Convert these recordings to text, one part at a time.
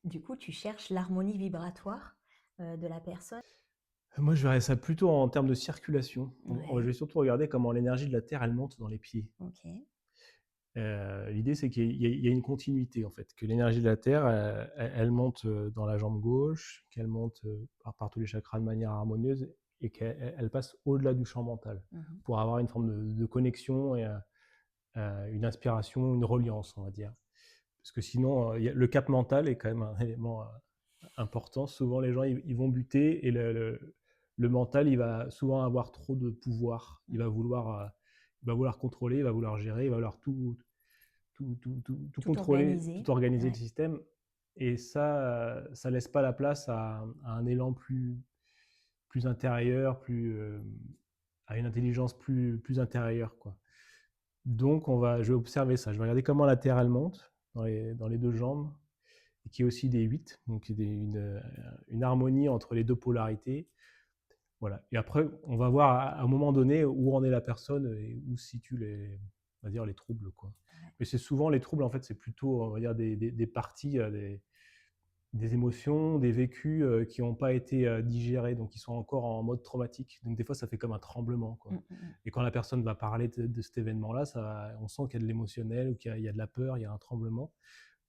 Du coup, tu cherches l'harmonie vibratoire, de la personne? Moi, je verrais ça plutôt en termes de circulation. Je Ouais, vais surtout regarder comment l'énergie de la Terre, elle monte dans les pieds. OK. L'idée, c'est qu'il y a une continuité, en fait, que l'énergie de la Terre, elle monte, dans la jambe gauche, qu'elle monte, par tous les chakras de manière harmonieuse et qu'elle passe au-delà du champ mental Mmh. pour avoir une forme de connexion et une inspiration, une reliance, on va dire. Parce que sinon, il y a le cap mental est quand même un élément, important. Souvent, les gens, ils vont buter et le mental, il va souvent avoir trop de pouvoir. Mmh. Il va vouloir contrôler, il va vouloir gérer, il va vouloir tout Tout contrôler, organisé. tout organiser le Ouais. système. Et ça laisse pas la place à un élan plus intérieur, à une intelligence plus intérieure, quoi. Donc, je vais observer ça. Je vais regarder comment la Terre, elle monte dans les deux jambes, et qu'il y ait aussi des 8, donc une harmonie entre les deux polarités. Voilà. Et après, on va voir à un moment donné où en est la personne et où se situent on va dire, les troubles, quoi. Ouais. Mais c'est souvent les troubles, en fait, c'est plutôt, on va dire, des parties, des émotions, des vécus qui n'ont pas été digérés, donc qui sont encore en mode traumatique. Donc des fois, ça fait comme un tremblement, quoi. Mmh, mmh mh. Et quand la personne va parler de cet événement-là, on sent qu'il y a de l'émotionnel ou qu'il y a de la peur, il y a un tremblement.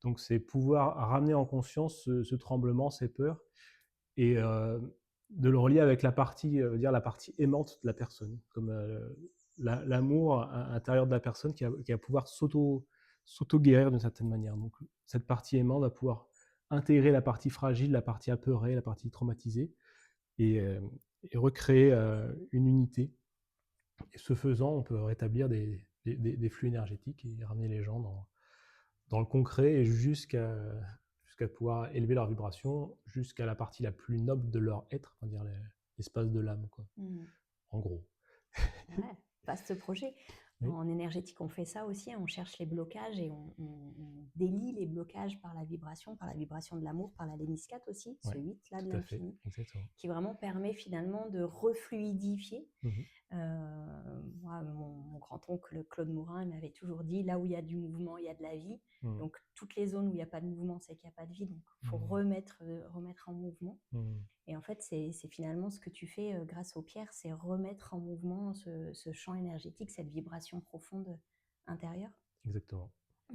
Donc c'est pouvoir ramener en conscience ce tremblement, ces peurs, et de le relier avec dire la partie aimante de la personne, comme l'amour intérieur de la personne qui va pouvoir s'auto-guérir d'une certaine manière. Donc cette partie aimante va pouvoir intégrer la partie fragile, la partie apeurée, la partie traumatisée, et, euh, et recréer une unité. Et ce faisant, on peut rétablir des flux énergétiques et ramener les gens dans le concret et jusqu'à pouvoir élever leur vibration jusqu'à la partie la plus noble de leur être, on va dire l'espace de l'âme, quoi, Mmh. en gros. Ouais, vaste projet. Oui, En énergétique, on fait ça aussi, hein, on cherche les blocages et on délie les blocages par la vibration de l'amour, par la léniscate aussi, ce ouais, 8 là de tout à fait, l'infini, exactement. qui vraiment permet finalement de refluidifier. Mhm. Moi, mon grand-oncle Claude Mourin m'avait toujours dit, là où il y a du mouvement, il y a de la vie. Mhm. Donc, toutes les zones où il n'y a pas de mouvement, c'est qu'il n'y a pas de vie. Donc, il faut Mhm. remettre en mouvement. Mhm. Et en fait, c'est finalement ce que tu fais grâce aux pierres, c'est remettre en mouvement ce champ énergétique, cette vibration profonde intérieure. Exactement.